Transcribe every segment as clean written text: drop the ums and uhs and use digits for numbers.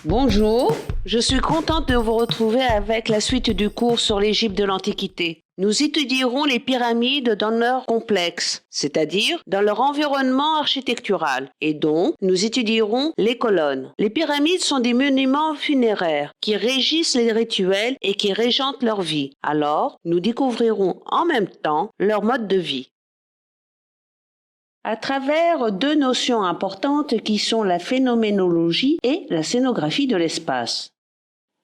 Bonjour, je suis contente de vous retrouver avec la suite du cours sur l'Égypte de l'Antiquité. Nous étudierons les pyramides dans leur complexe, c'est-à-dire dans leur environnement architectural, et donc nous étudierons les colonnes. Les pyramides sont des monuments funéraires qui régissent les rituels et qui régentent leur vie. Alors, nous découvrirons en même temps leur mode de vie. À travers deux notions importantes qui sont la phénoménologie et la scénographie de l'espace.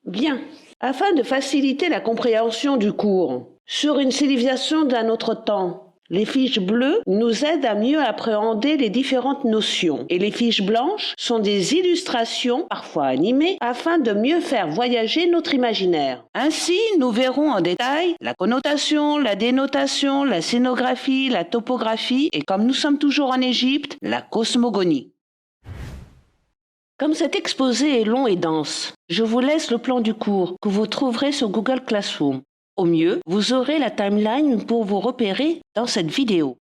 Bien, afin de faciliter la compréhension du cours, sur une civilisation d'un autre temps, les fiches bleues nous aident à mieux appréhender les différentes notions et les fiches blanches sont des illustrations, parfois animées, afin de mieux faire voyager notre imaginaire. Ainsi, nous verrons en détail la connotation, la dénotation, la scénographie, la topographie et, comme nous sommes toujours en Égypte, la cosmogonie. Comme cet exposé est long et dense, je vous laisse le plan du cours que vous trouverez sur Google Classroom. Au mieux, vous aurez la timeline pour vous repérer dans cette vidéo.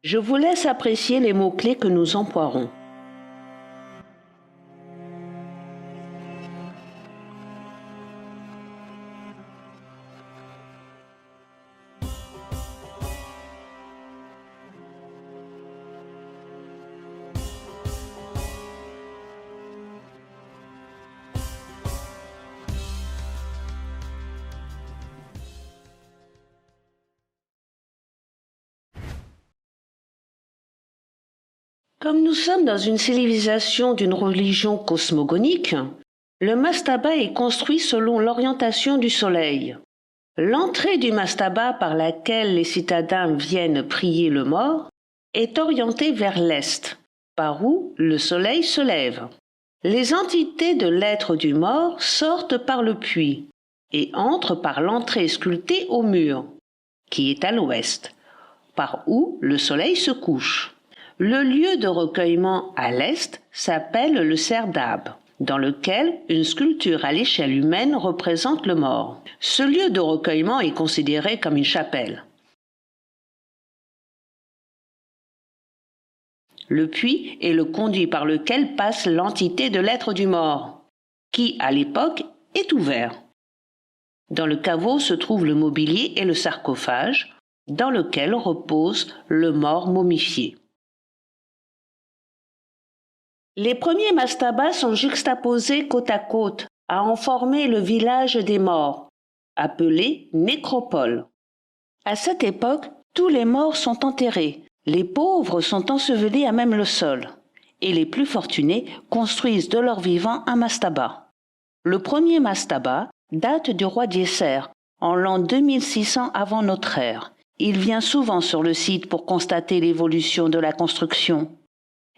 Je vous laisse apprécier les mots-clés que nous emploierons. Comme nous sommes dans une civilisation d'une religion cosmogonique, le mastaba est construit selon l'orientation du soleil. L'entrée du mastaba par laquelle les citadins viennent prier le mort est orientée vers l'est, par où le soleil se lève. Les entités de l'être du mort sortent par le puits et entrent par l'entrée sculptée au mur, qui est à l'ouest, par où le soleil se couche. Le lieu de recueillement à l'est s'appelle le serdab, dans lequel une sculpture à l'échelle humaine représente le mort. Ce lieu de recueillement est considéré comme une chapelle. Le puits est le conduit par lequel passe l'entité de l'être du mort, qui, à l'époque, est ouvert. Dans le caveau se trouve le mobilier et le sarcophage, dans lequel repose le mort momifié. Les premiers mastabas sont juxtaposés côte à côte, à en former le village des morts, appelé nécropole. À cette époque, tous les morts sont enterrés, les pauvres sont ensevelis à même le sol, et les plus fortunés construisent de leur vivant un mastaba. Le premier mastaba date du roi Djéser, en l'an 2600 avant notre ère. Il vient souvent sur le site pour constater l'évolution de la construction.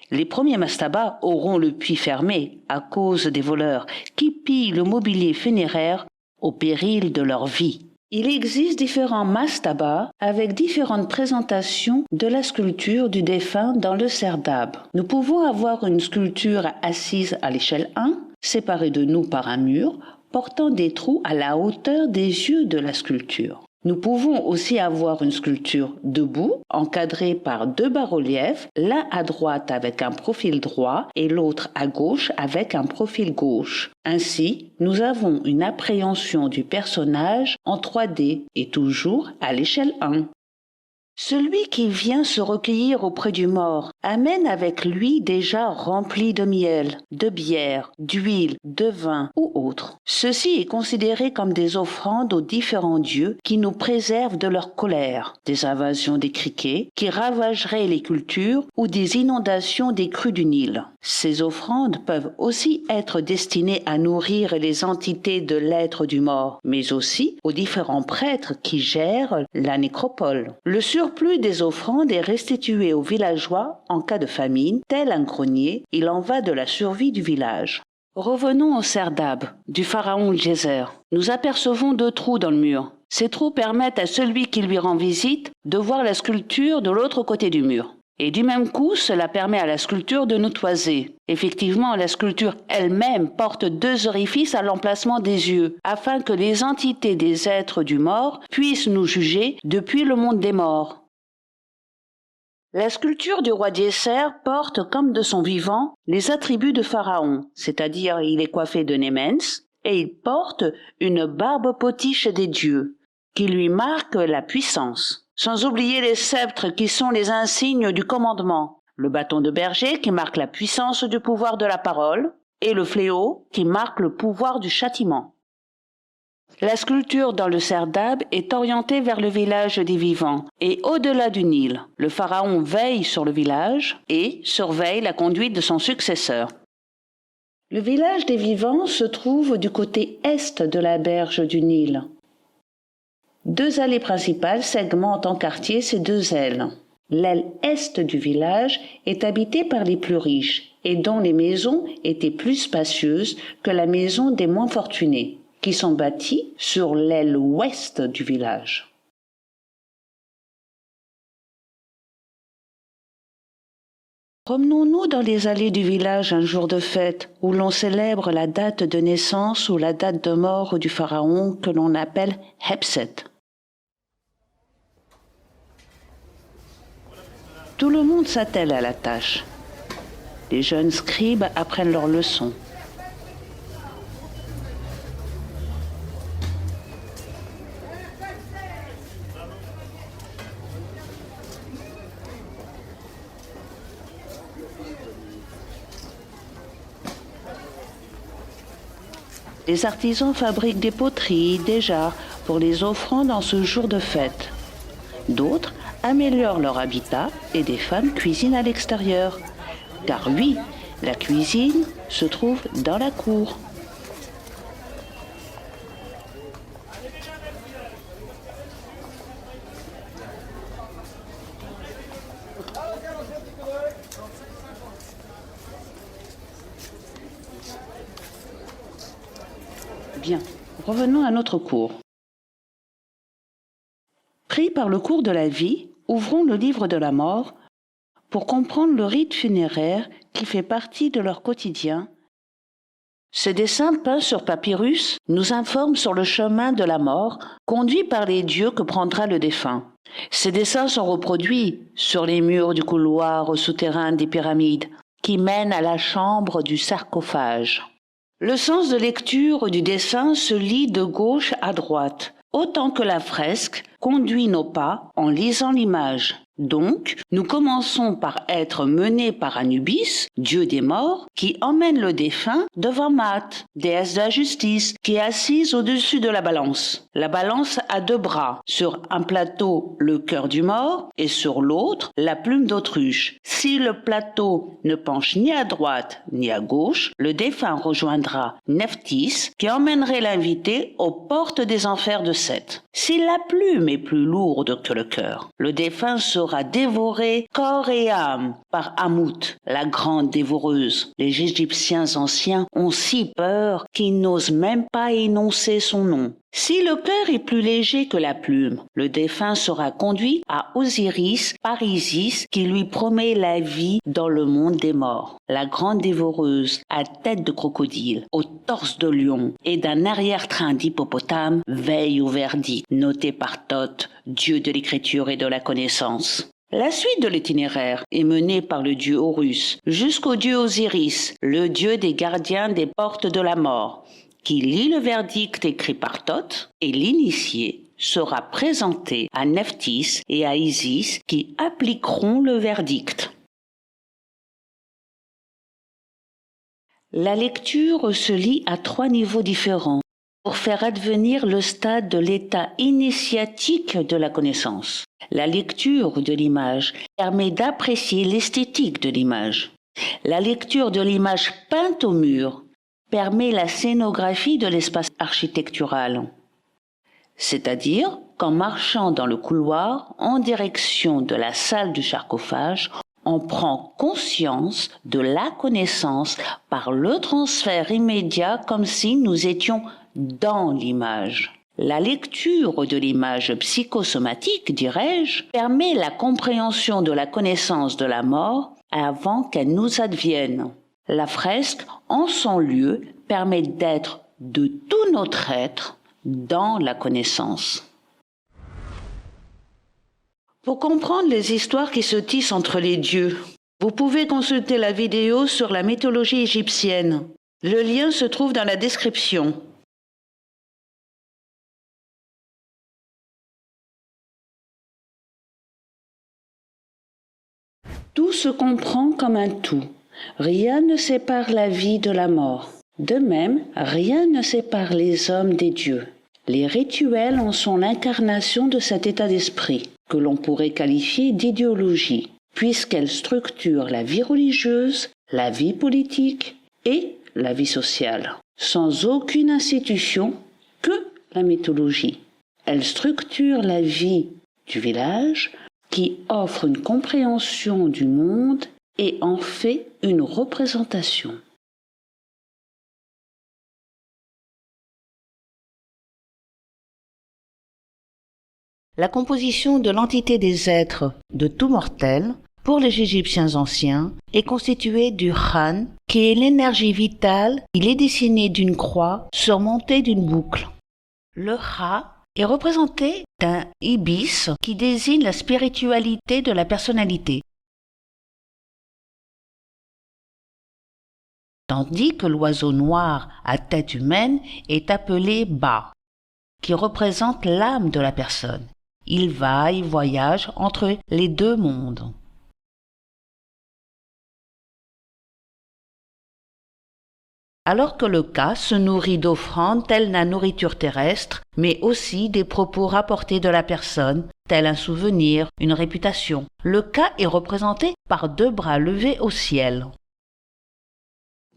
Les premiers mastabas auront le puits fermé à cause des voleurs qui pillent le mobilier funéraire au péril de leur vie. Il existe différents mastabas avec différentes présentations de la sculpture du défunt dans le serdab. Nous pouvons avoir une sculpture assise à l'échelle 1, séparée de nous par un mur, portant des trous à la hauteur des yeux de la sculpture. Nous pouvons aussi avoir une sculpture debout, encadrée par deux bas-reliefs, l'un à droite avec un profil droit et l'autre à gauche avec un profil gauche. Ainsi, nous avons une appréhension du personnage en 3D et toujours à l'échelle 1. Celui qui vient se recueillir auprès du mort amène avec lui déjà rempli de miel, de bière, d'huile, de vin ou autre. Ceci est considéré comme des offrandes aux différents dieux qui nous préservent de leur colère, des invasions des criquets qui ravageraient les cultures ou des inondations des crues du Nil. Ces offrandes peuvent aussi être destinées à nourrir les entités de l'être du mort, mais aussi aux différents prêtres qui gèrent la nécropole. Le surplus des offrandes est restitué aux villageois en cas de famine, tel un grenier, il en va de la survie du village. Revenons au serdab du pharaon Djéser. Nous apercevons deux trous dans le mur. Ces trous permettent à celui qui lui rend visite de voir la sculpture de l'autre côté du mur. Et du même coup, cela permet à la sculpture de nous toiser. Effectivement, la sculpture elle-même porte deux orifices à l'emplacement des yeux, afin que les entités des êtres du mort puissent nous juger depuis le monde des morts. La sculpture du roi Djéser porte, comme de son vivant, les attributs de Pharaon, c'est-à-dire il est coiffé de némens et il porte une barbe potiche des dieux, qui lui marque la puissance. Sans oublier les sceptres qui sont les insignes du commandement, le bâton de berger qui marque la puissance du pouvoir de la parole et le fléau qui marque le pouvoir du châtiment. La sculpture dans le serdab est orientée vers le village des vivants et au-delà du Nil. Le pharaon veille sur le village et surveille la conduite de son successeur. Le village des vivants se trouve du côté est de la berge du Nil. 2 allées principales segmentent en quartier ces 2 ailes. L'aile est du village est habitée par les plus riches et dont les maisons étaient plus spacieuses que la maison des moins fortunés, qui sont bâties sur l'aile ouest du village. Promenons-nous dans les allées du village un jour de fête, où l'on célèbre la date de naissance ou la date de mort du pharaon que l'on appelle Hebset. Tout le monde s'attelle à la tâche. Les jeunes scribes apprennent leurs leçons. Les artisans fabriquent des poteries, des jarres pour les offrandes en ce jour de fête. D'autres améliorent leur habitat et des femmes cuisinent à l'extérieur. Car oui, la cuisine se trouve dans la cour. Bien, revenons à notre cours. Pris par le cours de la vie, ouvrons le livre de la mort pour comprendre le rite funéraire qui fait partie de leur quotidien. Ce dessin peint sur papyrus nous informe sur le chemin de la mort conduit par les dieux que prendra le défunt. Ces dessins sont reproduits sur les murs du couloir souterrain des pyramides qui mènent à la chambre du sarcophage. Le sens de lecture du dessin se lit de gauche à droite, autant que la fresque conduit nos pas en lisant l'image. Donc, nous commençons par être menés par Anubis, dieu des morts, qui emmène le défunt devant Maat, déesse de la justice, qui est assise au-dessus de la balance. La balance a 2 bras, sur un plateau le cœur du mort et sur l'autre la plume d'autruche. Si le plateau ne penche ni à droite ni à gauche, le défunt rejoindra Nephthys, qui emmènerait l'invité aux portes des enfers de Seth. Si la plume est plus lourde que le cœur, le défunt sera dévoré corps et âme par Amout, la grande dévoreuse. Les Égyptiens anciens ont si peur qu'ils n'osent même pas énoncer son nom. Si le cœur est plus léger que la plume, le défunt sera conduit à Osiris par Isis qui lui promet la vie dans le monde des morts. La grande dévoreuse, à tête de crocodile, au torse de lion et d'un arrière-train d'hippopotame, veille au verdict, noté par Thoth, dieu de l'écriture et de la connaissance. La suite de l'itinéraire est menée par le dieu Horus jusqu'au dieu Osiris, le dieu des gardiens des portes de la mort, qui lit le verdict écrit par Thoth, et l'initié sera présenté à Nephthys et à Isis qui appliqueront le verdict. La lecture se lit à 3 niveaux différents pour faire advenir le stade de l'état initiatique de la connaissance. La lecture de l'image permet d'apprécier l'esthétique de l'image. La lecture de l'image peinte au mur permet la scénographie de l'espace architectural. C'est-à-dire qu'en marchant dans le couloir en direction de la salle du sarcophage, on prend conscience de la connaissance par le transfert immédiat comme si nous étions dans l'image. La lecture de l'image psychosomatique, dirais-je, permet la compréhension de la connaissance de la mort avant qu'elle nous advienne. La fresque, en son lieu, permet d'être de tout notre être dans la connaissance. Pour comprendre les histoires qui se tissent entre les dieux, vous pouvez consulter la vidéo sur la mythologie égyptienne. Le lien se trouve dans la description. Tout se comprend comme un tout. Rien ne sépare la vie de la mort. De même, rien ne sépare les hommes des dieux. Les rituels en sont l'incarnation de cet état d'esprit, que l'on pourrait qualifier d'idéologie, puisqu'elle structure la vie religieuse, la vie politique et la vie sociale, sans aucune institution que la mythologie. Elle structure la vie du village, qui offre une compréhension du monde et en fait une représentation. La composition de l'entité des êtres de tout mortel, pour les Égyptiens anciens, est constituée du Khan, qui est l'énergie vitale. Il est dessiné d'une croix surmontée d'une boucle. Le Ra est représenté d'un ibis qui désigne la spiritualité de la personnalité, tandis que l'oiseau noir à tête humaine est appelé Ba, qui représente l'âme de la personne. Il va et voyage entre les deux mondes. Alors que le Ka se nourrit d'offrandes telles la nourriture terrestre, mais aussi des propos rapportés de la personne, tel un souvenir, une réputation. Le Ka est représenté par 2 bras levés au ciel.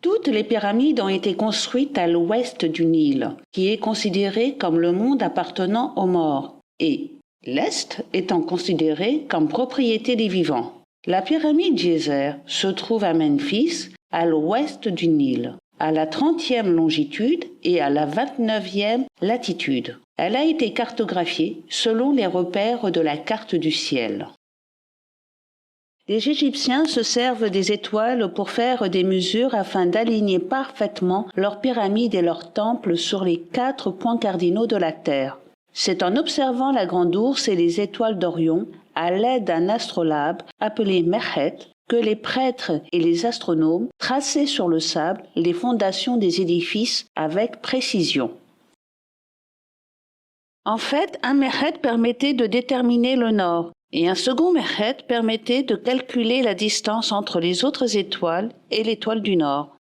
Toutes les pyramides ont été construites à l'ouest du Nil, qui est considéré comme le monde appartenant aux morts, et l'est étant considéré comme propriété des vivants. La pyramide Djeser se trouve à Memphis, à l'ouest du Nil, à la 30e longitude et à la 29e latitude. Elle a été cartographiée selon les repères de la carte du ciel. Les Égyptiens se servent des étoiles pour faire des mesures afin d'aligner parfaitement leurs pyramides et leurs temples sur les 4 points cardinaux de la Terre. C'est en observant la Grande Ourse et les étoiles d'Orion, à l'aide d'un astrolabe appelé Merhet, que les prêtres et les astronomes traçaient sur le sable les fondations des édifices avec précision. En fait, un Merhet permettait de déterminer le nord, et un second Merhet permettait de calculer la distance entre les autres étoiles et l'étoile du nord.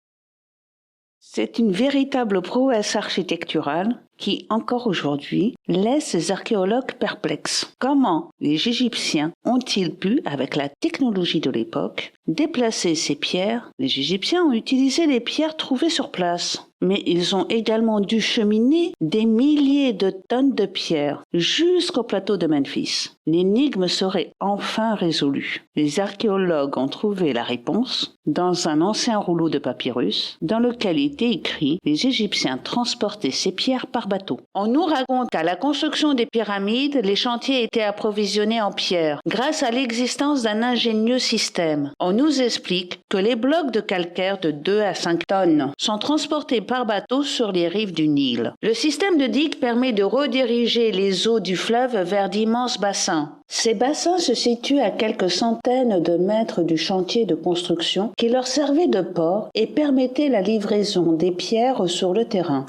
C'est une véritable prouesse architecturale qui, encore aujourd'hui, laisse les archéologues perplexes. Comment les Égyptiens ont-ils pu, avec la technologie de l'époque, déplacer ces pierres? Les Égyptiens ont utilisé les pierres trouvées sur place, mais ils ont également dû cheminer des milliers de tonnes de pierres jusqu'au plateau de Memphis. L'énigme serait enfin résolue. Les archéologues ont trouvé la réponse dans un ancien rouleau de papyrus dans lequel était écrit « Les Égyptiens transportaient ces pierres par bateau ». On nous raconte qu'à la construction des pyramides, les chantiers étaient approvisionnés en pierres grâce à l'existence d'un ingénieux système. On nous explique que les blocs de calcaire de 2 à 5 tonnes sont transportés par bateau sur les rives du Nil. Le système de digues permet de rediriger les eaux du fleuve vers d'immenses bassins. Ces bassins se situent à quelques centaines de mètres du chantier de construction qui leur servait de port et permettait la livraison des pierres sur le terrain.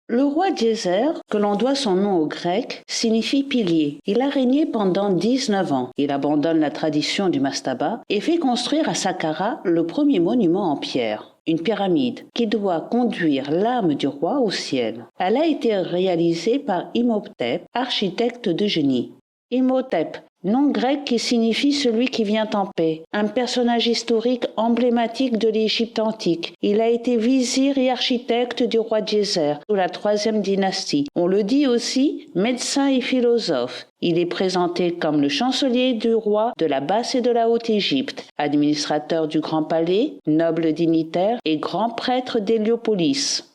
Le roi Djeser, que l'on doit son nom au grec, signifie pilier. Il a régné pendant 19 ans. Il abandonne la tradition du mastaba et fait construire à Saqqara le premier monument en pierre, une pyramide, qui doit conduire l'âme du roi au ciel. Elle a été réalisée par Imhotep, architecte de génie. Imhotep, nom grec qui signifie celui qui vient en paix, un personnage historique emblématique de l'Égypte antique. Il a été vizir et architecte du roi Djeser sous la 3e dynastie. On le dit aussi médecin et philosophe. Il est présenté comme le chancelier du roi de la Basse et de la Haute-Égypte, administrateur du Grand Palais, noble dignitaire et grand prêtre d'Héliopolis.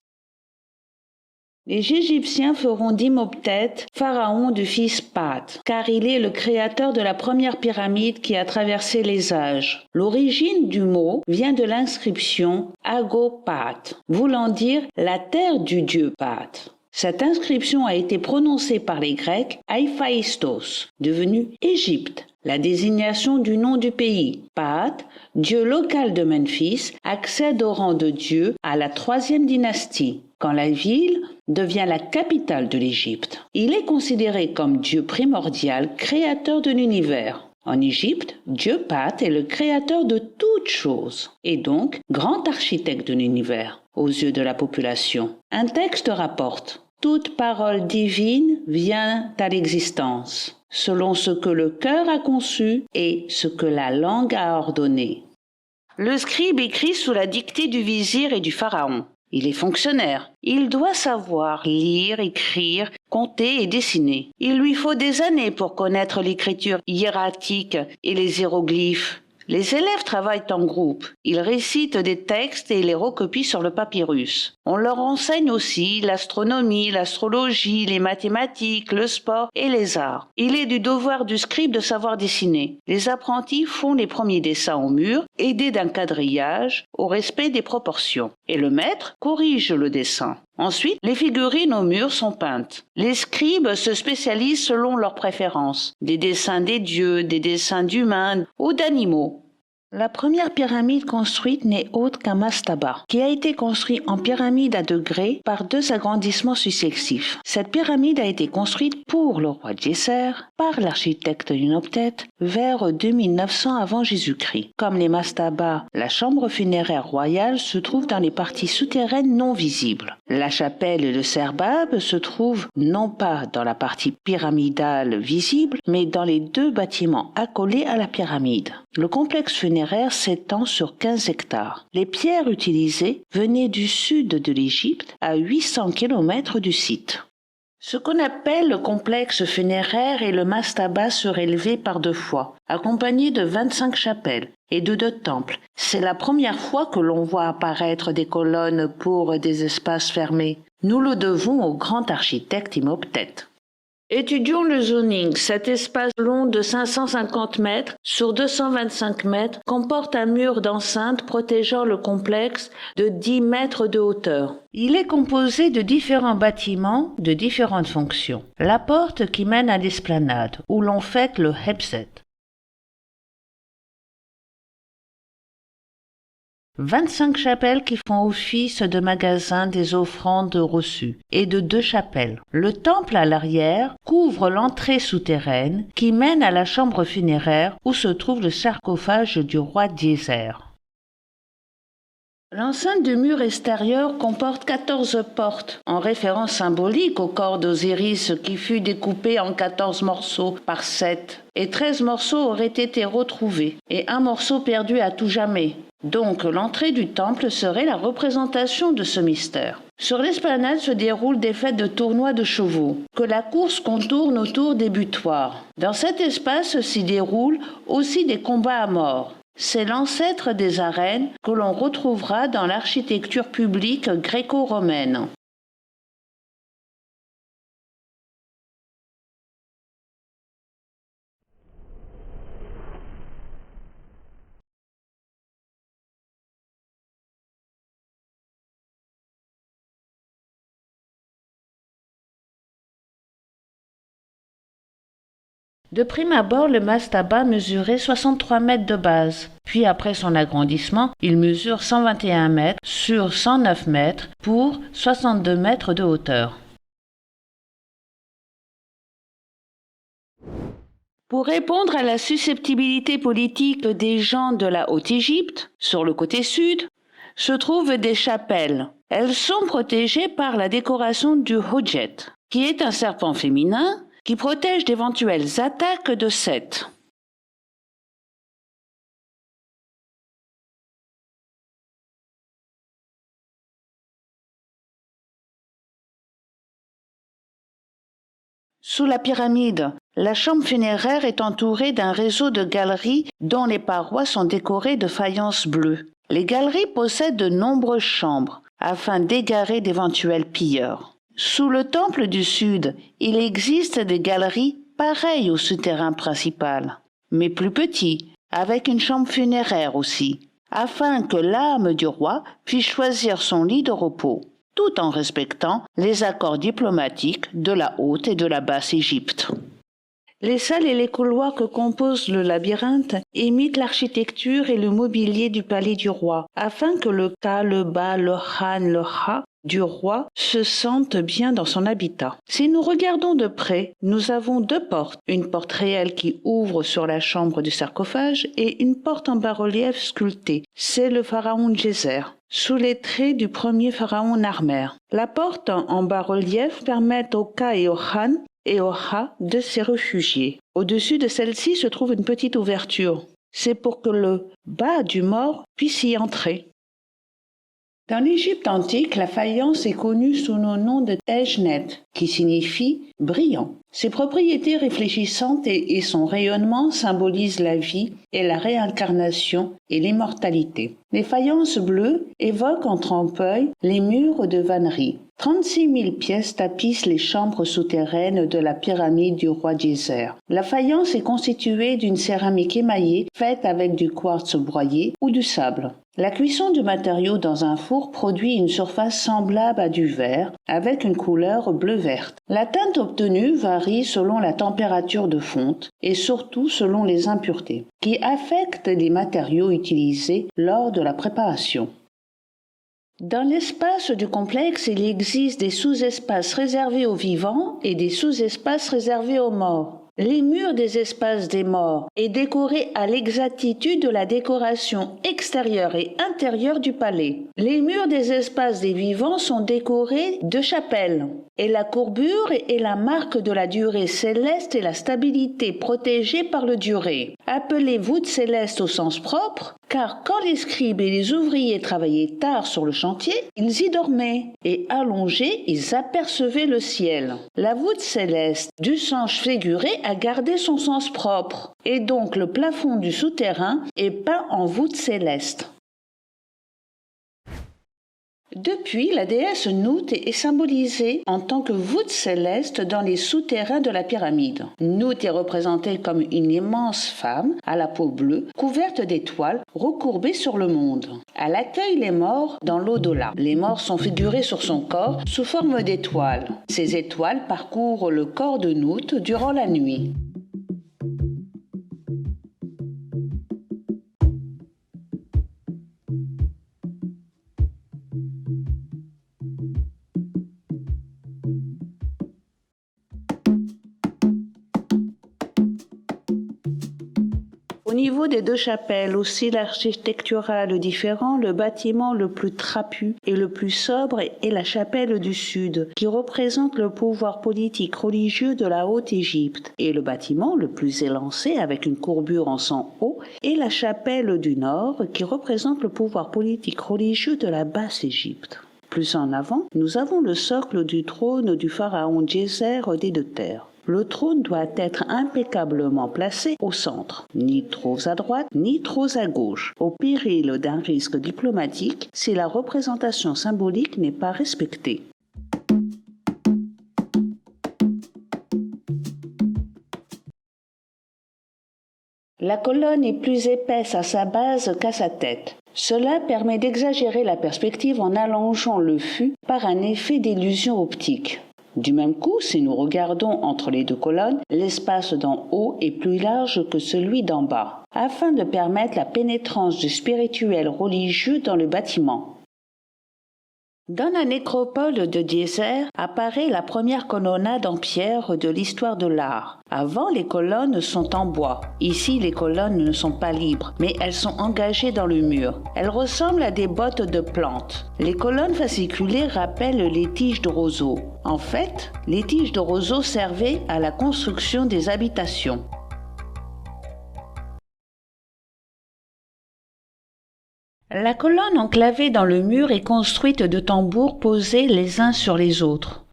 Les Égyptiens feront d'Imhotep pharaon du fils Phat, car il est le créateur de la première pyramide qui a traversé les âges. L'origine du mot vient de l'inscription Agophat, voulant dire la terre du dieu Phat. Cette inscription a été prononcée par les Grecs Héphaïstos, devenu Égypte, la désignation du nom du pays. Phat, dieu local de Memphis, accède au rang de dieu à la 3e dynastie, quand la ville devient la capitale de l'Égypte. Il est considéré comme dieu primordial, créateur de l'univers. En Égypte, Dieu Phat est le créateur de toutes choses, et donc grand architecte de l'univers, aux yeux de la population. Un texte rapporte: toute parole divine vient à l'existence, selon ce que le cœur a conçu et ce que la langue a ordonné. Le scribe écrit sous la dictée du vizir et du pharaon. Il est fonctionnaire. Il doit savoir lire, écrire, compter et dessiner. Il lui faut des années pour connaître l'écriture hiératique et les hiéroglyphes. Les élèves travaillent en groupe. Ils récitent des textes et les recopient sur le papyrus. On leur enseigne aussi l'astronomie, l'astrologie, les mathématiques, le sport et les arts. Il est du devoir du scribe de savoir dessiner. Les apprentis font les premiers dessins au mur, aidés d'un quadrillage au respect des proportions. Et le maître corrige le dessin. Ensuite, les figurines au mur sont peintes. Les scribes se spécialisent selon leurs préférences. Des dessins des dieux, des dessins d'humains ou d'animaux. La première pyramide construite n'est autre qu'un mastaba, qui a été construit en pyramide à degrés par 2 agrandissements successifs. Cette pyramide a été construite pour le roi Djéser par l'architecte Imhotep vers 2900 avant Jésus-Christ. Comme les mastabas, la chambre funéraire royale se trouve dans les parties souterraines non visibles. La chapelle et le serbab se trouvent non pas dans la partie pyramidale visible, mais dans les 2 bâtiments accolés à la pyramide. Le complexe funéraire s'étend sur 15 hectares. Les pierres utilisées venaient du sud de l'Égypte, à 800 km du site. Ce qu'on appelle le complexe funéraire et le mastaba surélevés par 2 fois, accompagnés de 25 chapelles et de 2 temples. C'est la première fois que l'on voit apparaître des colonnes pour des espaces fermés. Nous le devons au grand architecte Imhotep. Étudions le zoning. Cet espace long de 550 mètres sur 225 mètres comporte un mur d'enceinte protégeant le complexe de 10 mètres de hauteur. Il est composé de différents bâtiments de différentes fonctions. La porte qui mène à l'esplanade, où l'on fête le Hebset. 25 chapelles qui font office de magasin des offrandes reçues et de 2 chapelles. Le temple à l'arrière couvre l'entrée souterraine qui mène à la chambre funéraire où se trouve le sarcophage du roi Djéser. L'enceinte du mur extérieur comporte 14 portes, en référence symbolique au corps d'Osiris qui fut découpé en 14 morceaux par Seth, et 13 morceaux auraient été retrouvés, et un morceau perdu à tout jamais. Donc l'entrée du temple serait la représentation de ce mystère. Sur l'esplanade se déroulent des fêtes de tournois de chevaux, que la course contourne autour des butoirs. Dans cet espace s'y déroulent aussi des combats à mort. C'est l'ancêtre des arènes que l'on retrouvera dans l'architecture publique gréco-romaine. De prime abord, le mastaba mesurait 63 mètres de base, puis après son agrandissement, il mesure 121 mètres sur 109 mètres pour 62 mètres de hauteur. Pour répondre à la susceptibilité politique des gens de la Haute-Égypte, sur le côté sud, se trouvent des chapelles. Elles sont protégées par la décoration du Hodjet, qui est un serpent féminin qui protège d'éventuelles attaques de Seth. Sous la pyramide, la chambre funéraire est entourée d'un réseau de galeries dont les parois sont décorées de faïence bleue. Les galeries possèdent de nombreuses chambres afin d'égarer d'éventuels pilleurs. Sous le temple du Sud, il existe des galeries pareilles au souterrain principal, mais plus petits, avec une chambre funéraire aussi, afin que l'âme du roi puisse choisir son lit de repos, tout en respectant les accords diplomatiques de la Haute et de la Basse Égypte. Les salles et les couloirs que compose le labyrinthe imitent l'architecture et le mobilier du palais du roi, afin que le Ka, le Ba, le Han, le Ha du roi se sente bien dans son habitat. Si nous regardons de près, nous avons deux portes, une porte réelle qui ouvre sur la chambre du sarcophage et une porte en bas-relief sculptée. C'est le pharaon Djéser, sous les traits du premier pharaon Narmer. La porte en bas-relief permet au Ka et au Han et au Ha de s'y réfugier. Au-dessus de celle-ci se trouve une petite ouverture. C'est pour que le bas du mort puisse y entrer. Dans l'Égypte antique, la faïence est connue sous le nom de Tejnet, qui signifie brillant. Ses propriétés réfléchissantes et son rayonnement symbolisent la vie et la réincarnation et l'immortalité. Les faïences bleues évoquent en trompe-l'œil les murs de vannerie. 36 000 pièces tapissent les chambres souterraines de la pyramide du roi Djéser. La faïence est constituée d'une céramique émaillée faite avec du quartz broyé ou du sable. La cuisson du matériau dans un four produit une surface semblable à du verre avec une couleur bleu-verte. La teinte obtenue varie selon la température de fonte et surtout selon les impuretés, qui affectent les matériaux utilisés lors de la préparation. Dans l'espace du complexe, il existe des sous-espaces réservés aux vivants et des sous-espaces réservés aux morts. Les murs des espaces des morts est décorés à l'exactitude de la décoration extérieure et intérieure du palais. Les murs des espaces des vivants sont décorés de chapelles. Et la courbure est la marque de la durée céleste et la stabilité protégée par le durée. Appelée voûte céleste au sens propre, car quand les scribes et les ouvriers travaillaient tard sur le chantier, ils y dormaient, et allongés, ils apercevaient le ciel. La voûte céleste, du sens figuré, a gardé son sens propre, et donc le plafond du souterrain est peint en voûte céleste. Depuis, la déesse Nout est symbolisée en tant que voûte céleste dans les souterrains de la pyramide. Nout est représentée comme une immense femme à la peau bleue, couverte d'étoiles, recourbée sur le monde. Elle accueille les morts dans l'au-delà. Les morts sont figurés sur son corps sous forme d'étoiles. Ces étoiles parcourent le corps de Nout durant la nuit. Au niveau des deux chapelles, aussi architectural différent, le bâtiment le plus trapu et le plus sobre est la chapelle du Sud, qui représente le pouvoir politique religieux de la Haute-Égypte, et le bâtiment le plus élancé avec une courbure en son haut est la chapelle du Nord, qui représente le pouvoir politique religieux de la Basse-Égypte. Plus en avant, nous avons le socle du trône du pharaon Djéser des deux terres. Le trône doit être impeccablement placé au centre, ni trop à droite, ni trop à gauche, au péril d'un risque diplomatique si la représentation symbolique n'est pas respectée. La colonne est plus épaisse à sa base qu'à sa tête. Cela permet d'exagérer la perspective en allongeant le fût par un effet d'illusion optique. Du même coup, si nous regardons entre les deux colonnes, l'espace d'en haut est plus large que celui d'en bas, afin de permettre la pénétrance du spirituel religieux dans le bâtiment. Dans la nécropole de Djéser apparaît la première colonnade en pierre de l'histoire de l'art. Avant, les colonnes sont en bois. Ici, les colonnes ne sont pas libres, mais elles sont engagées dans le mur. Elles ressemblent à des bottes de plantes. Les colonnes fasciculées rappellent les tiges de roseaux. En fait, les tiges de roseaux servaient à la construction des habitations. La colonne enclavée dans le mur est construite de tambours posés les uns sur les autres.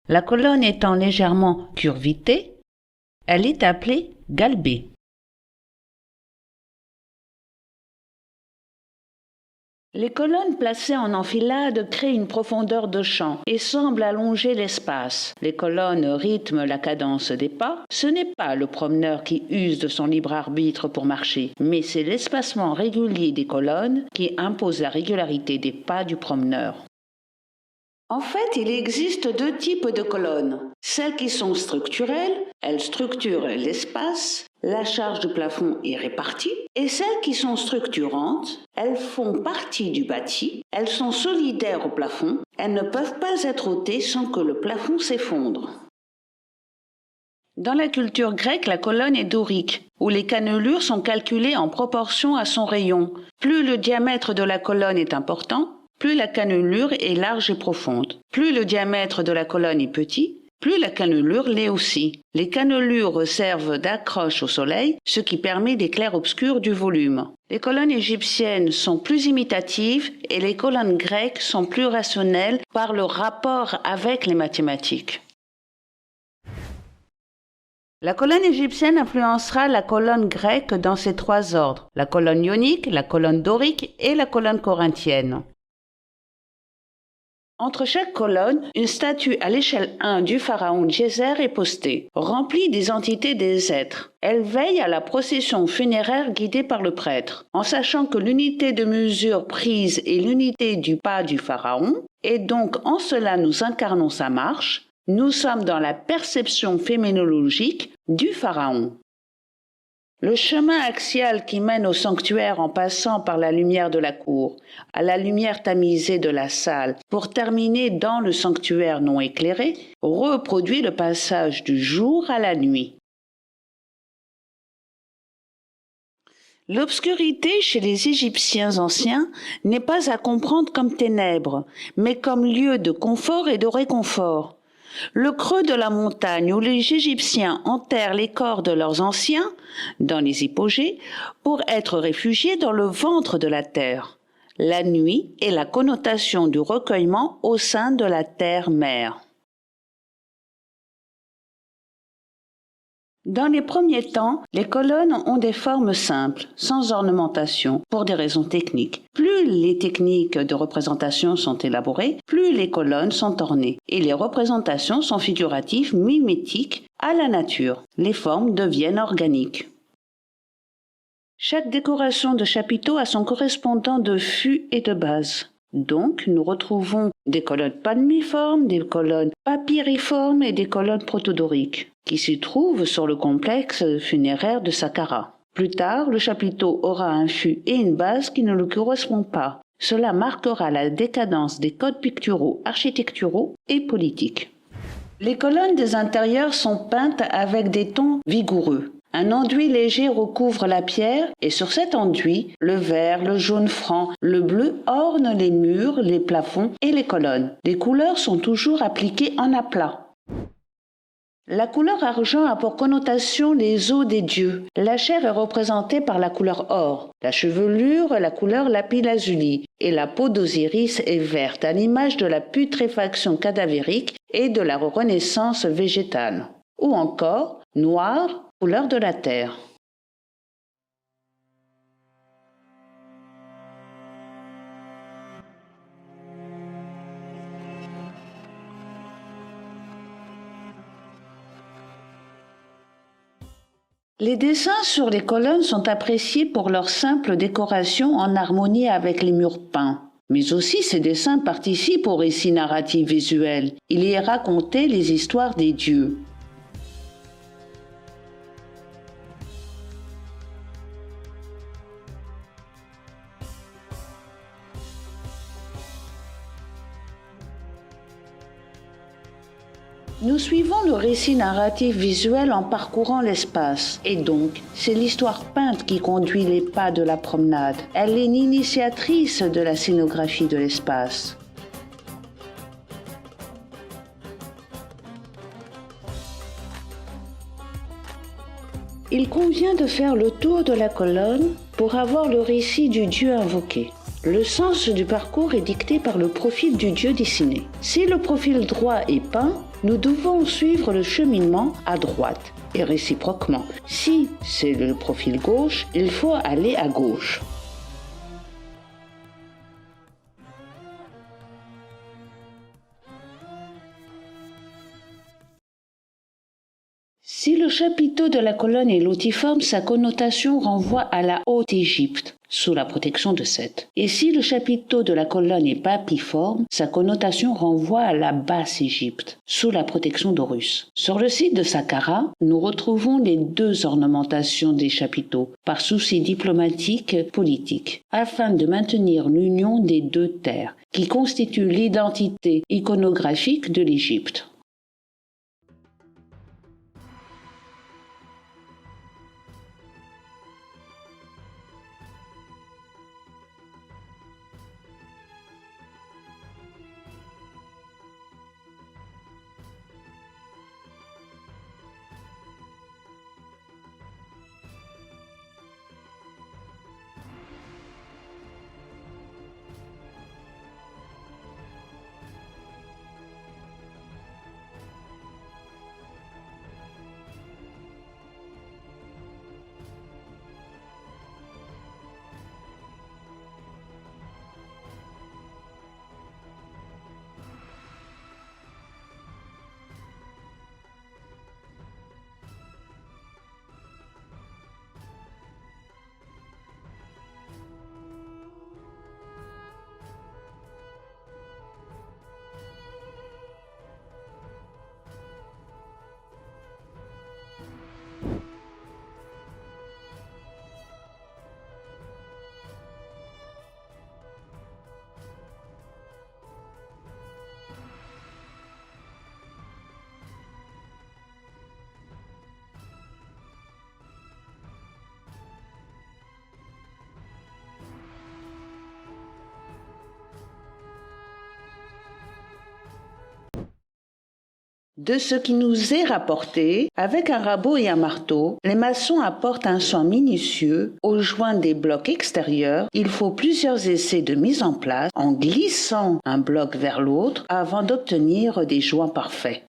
La colonne étant légèrement curvitée, elle est appelée galbée. Les colonnes placées en enfilade créent une profondeur de champ et semblent allonger l'espace. Les colonnes rythment la cadence des pas. Ce n'est pas le promeneur qui use de son libre arbitre pour marcher, mais c'est l'espacement régulier des colonnes qui impose la régularité des pas du promeneur. En fait, il existe deux types de colonnes. Celles qui sont structurelles, elles structurent l'espace, la charge du plafond est répartie, et celles qui sont structurantes, elles font partie du bâti, elles sont solidaires au plafond, elles ne peuvent pas être ôtées sans que le plafond s'effondre. Dans la culture grecque, la colonne est dorique, où les cannelures sont calculées en proportion à son rayon. Plus le diamètre de la colonne est important, plus la cannelure est large et profonde. Plus le diamètre de la colonne est petit, plus la cannelure l'est aussi. Les cannelures servent d'accroche au soleil, ce qui permet des clairs-obscurs du volume. Les colonnes égyptiennes sont plus imitatives et les colonnes grecques sont plus rationnelles par le rapport avec les mathématiques. La colonne égyptienne influencera la colonne grecque dans ces trois ordres, la colonne ionique, la colonne dorique et la colonne corinthienne. Entre chaque colonne, une statue à l'échelle 1 du pharaon Djéser est postée, remplie des entités des êtres. Elle veille à la procession funéraire guidée par le prêtre, en sachant que l'unité de mesure prise est l'unité du pas du pharaon, et donc en cela nous incarnons sa marche. Nous sommes dans la perception phénoménologique du pharaon. Le chemin axial qui mène au sanctuaire en passant par la lumière de la cour, à la lumière tamisée de la salle, pour terminer dans le sanctuaire non éclairé, reproduit le passage du jour à la nuit. L'obscurité chez les Égyptiens anciens n'est pas à comprendre comme ténèbres, mais comme lieu de confort et de réconfort. Le creux de la montagne où les Égyptiens enterrent les corps de leurs anciens, dans les hypogées, pour être réfugiés dans le ventre de la terre. La nuit est la connotation du recueillement au sein de la terre-mère. Dans les premiers temps, les colonnes ont des formes simples, sans ornementation, pour des raisons techniques. Plus les techniques de représentation sont élaborées, plus les colonnes sont ornées, et les représentations sont figuratives, mimétiques à la nature. Les formes deviennent organiques. Chaque décoration de chapiteau a son correspondant de fût et de base. Donc, nous retrouvons des colonnes palmiformes, des colonnes papyriformes et des colonnes protodoriques, qui se trouvent sur le complexe funéraire de Saqqara. Plus tard, le chapiteau aura un fût et une base qui ne le correspondent pas. Cela marquera la décadence des codes picturaux, architecturaux et politiques. Les colonnes des intérieurs sont peintes avec des tons vigoureux. Un enduit léger recouvre la pierre et sur cet enduit, le vert, le jaune franc, le bleu ornent les murs, les plafonds et les colonnes. Les couleurs sont toujours appliquées en aplat. La couleur argent a pour connotation les os des dieux. La chair est représentée par la couleur or, la chevelure la couleur lapis-lazuli et la peau d'Osiris est verte à l'image de la putréfaction cadavérique et de la renaissance végétale. Ou encore noir, couleur de la terre. Les dessins sur les colonnes sont appréciés pour leur simple décoration en harmonie avec les murs peints. Mais aussi ces dessins participent au récit narratif visuel. Il y est raconté les histoires des dieux. Nous suivons le récit narratif visuel en parcourant l'espace. Et donc, c'est l'histoire peinte qui conduit les pas de la promenade. Elle est l'initiatrice de la scénographie de l'espace. Il convient de faire le tour de la colonne pour avoir le récit du dieu invoqué. Le sens du parcours est dicté par le profil du dieu dessiné. Si le profil droit est peint, nous devons suivre le cheminement à droite et réciproquement. Si c'est le profil gauche, il faut aller à gauche. Si le chapiteau de la colonne est lotiforme, sa connotation renvoie à la Haute-Égypte, sous la protection de Seth. Et si le chapiteau de la colonne est papiforme, sa connotation renvoie à la Basse-Égypte, sous la protection d'Horus. Sur le site de Saqqara, nous retrouvons les deux ornementations des chapiteaux, par souci diplomatique politique, afin de maintenir l'union des deux terres, qui constituent l'identité iconographique de l'Égypte. De ce qui nous est rapporté, avec un rabot et un marteau, les maçons apportent un soin minutieux aux joints des blocs extérieurs. Il faut plusieurs essais de mise en place en glissant un bloc vers l'autre avant d'obtenir des joints parfaits.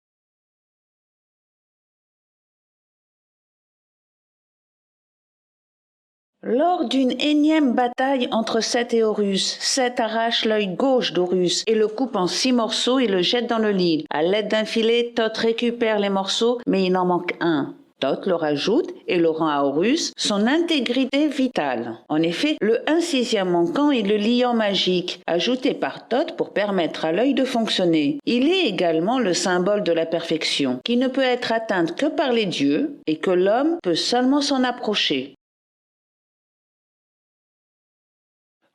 Lors d'une énième bataille entre Seth et Horus, Seth arrache l'œil gauche d'Horus et le coupe en 6 morceaux et le jette dans le Nil. À l'aide d'un filet, Thoth récupère les morceaux, mais il en manque un. Thoth le rajoute et le rend à Horus son intégrité vitale. En effet, le 1/6 manquant est le liant magique, ajouté par Thoth pour permettre à l'œil de fonctionner. Il est également le symbole de la perfection, qui ne peut être atteinte que par les dieux et que l'homme peut seulement s'en approcher.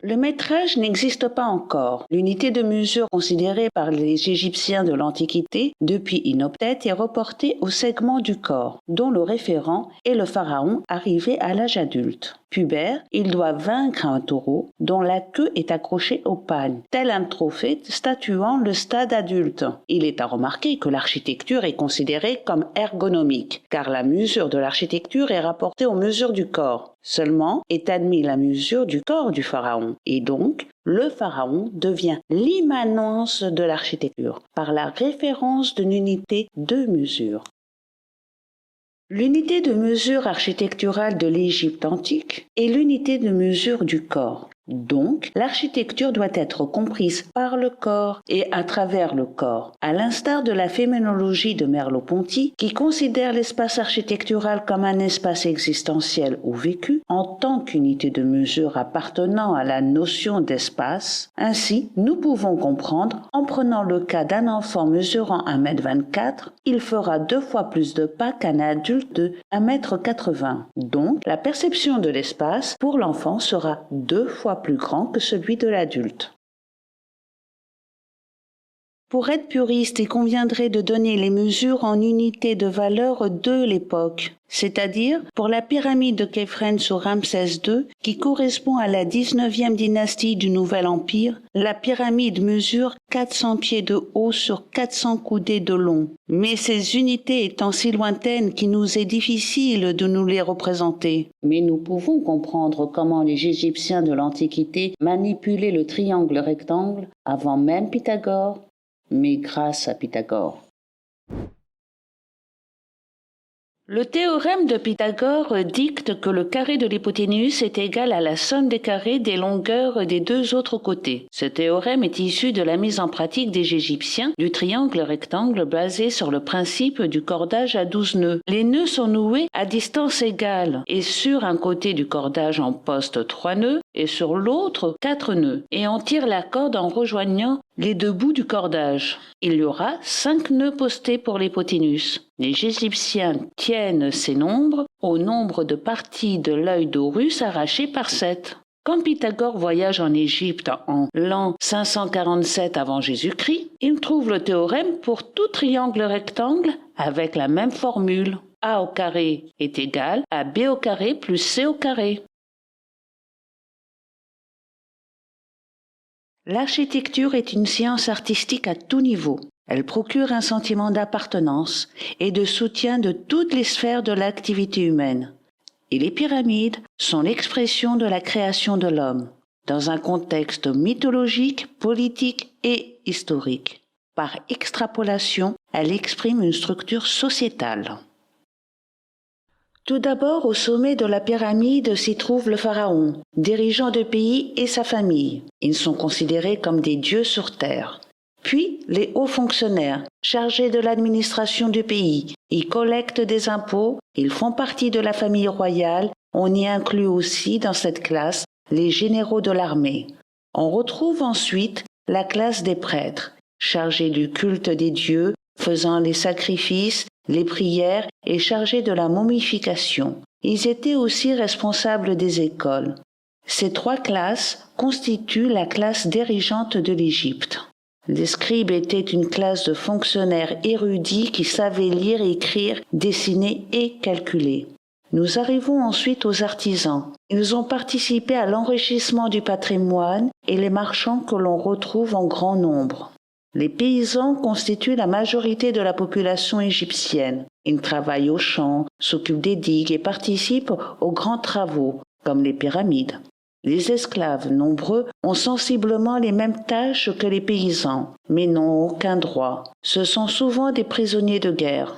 Le métrage n'existe pas encore. L'unité de mesure considérée par les Égyptiens de l'Antiquité depuis Inoptète est reportée au segment du corps, dont le référent est le pharaon arrivé à l'âge adulte. Pubère, il doit vaincre un taureau dont la queue est accrochée au pagne, tel un trophée statuant le stade adulte. Il est à remarquer que l'architecture est considérée comme ergonomique, car la mesure de l'architecture est rapportée aux mesures du corps. Seulement est admis la mesure du corps du pharaon, et donc le pharaon devient l'immanence de l'architecture, par la référence d'une unité de mesure. L'unité de mesure architecturale de l'Égypte antique est l'unité de mesure du corps. Donc, l'architecture doit être comprise par le corps et à travers le corps, à l'instar de la phénoménologie de Merleau-Ponty, qui considère l'espace architectural comme un espace existentiel ou vécu en tant qu'unité de mesure appartenant à la notion d'espace. Ainsi, nous pouvons comprendre, en prenant le cas d'un enfant mesurant 1,24 m, il fera 2 fois plus de pas qu'un adulte de 1,80 m. Donc, la perception de l'espace pour l'enfant sera 2 fois plus grand que celui de l'adulte. Pour être puriste, il conviendrait de donner les mesures en unités de valeur de l'époque, c'est-à-dire pour la pyramide de Khéphren sur Ramsès II, qui correspond à la 19e dynastie du Nouvel Empire, la pyramide mesure 400 pieds de haut sur 400 coudées de long. Mais ces unités étant si lointaines qu'il nous est difficile de nous les représenter. Mais nous pouvons comprendre comment les Égyptiens de l'Antiquité manipulaient le triangle rectangle avant même Pythagore, mais grâce à Pythagore. Le théorème de Pythagore dicte que le carré de l'hypoténuse est égal à la somme des carrés des longueurs des deux autres côtés. Ce théorème est issu de la mise en pratique des Égyptiens du triangle rectangle basé sur le principe du cordage à 12 nœuds. Les nœuds sont noués à distance égale et sur un côté du cordage on poste 3 nœuds et sur l'autre 4 nœuds et on tire la corde en rejoignant les deux bouts du cordage. Il y aura 5 nœuds postés pour l'hypoténuse. Les Égyptiens tiennent ces nombres au nombre de parties de l'œil d'Horus arrachées par 7. Quand Pythagore voyage en Égypte en l'an 547 avant Jésus-Christ, il trouve le théorème pour tout triangle rectangle avec la même formule. A au carré est égal à B au carré plus C au carré. L'architecture est une science artistique à tout niveau. Elle procure un sentiment d'appartenance et de soutien de toutes les sphères de l'activité humaine. Et les pyramides sont l'expression de la création de l'homme, dans un contexte mythologique, politique et historique. Par extrapolation, elle exprime une structure sociétale. Tout d'abord, au sommet de la pyramide s'y trouve le pharaon, dirigeant de pays et sa famille. Ils sont considérés comme des dieux sur terre. Puis, les hauts fonctionnaires, chargés de l'administration du pays. Ils collectent des impôts, ils font partie de la famille royale. On y inclut aussi dans cette classe les généraux de l'armée. On retrouve ensuite la classe des prêtres, chargés du culte des dieux, faisant les sacrifices, les prières et chargés de la momification. Ils étaient aussi responsables des écoles. Ces 3 classes constituent la classe dirigeante de l'Égypte. Les scribes étaient une classe de fonctionnaires érudits qui savaient lire, écrire, dessiner et calculer. Nous arrivons ensuite aux artisans. Ils ont participé à l'enrichissement du patrimoine et les marchands que l'on retrouve en grand nombre. Les paysans constituent la majorité de la population égyptienne. Ils travaillent aux champs, s'occupent des digues et participent aux grands travaux, comme les pyramides. Les esclaves, nombreux, ont sensiblement les mêmes tâches que les paysans, mais n'ont aucun droit. Ce sont souvent des prisonniers de guerre.